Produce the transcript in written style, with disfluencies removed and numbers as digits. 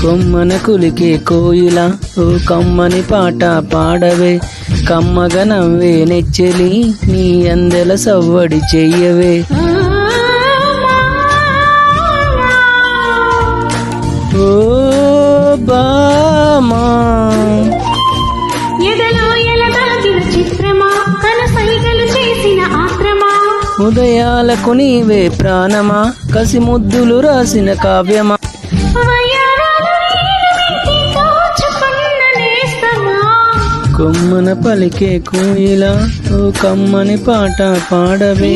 కొమ్మన కులికే కోయిల ఓ కమ్మని పాట పాడవే కమ్మగ నవ్వే నెచ్చెలి నీ అందెల సవ్వడి చెయ్యవే ఓ బామా ఉదయాలకు నీవే ప్రాణమా కసి ముద్దులు రాసిన కావ్యమా కొమ్మన పలికే కోయిల ఓ కమ్మని పాట పాడవే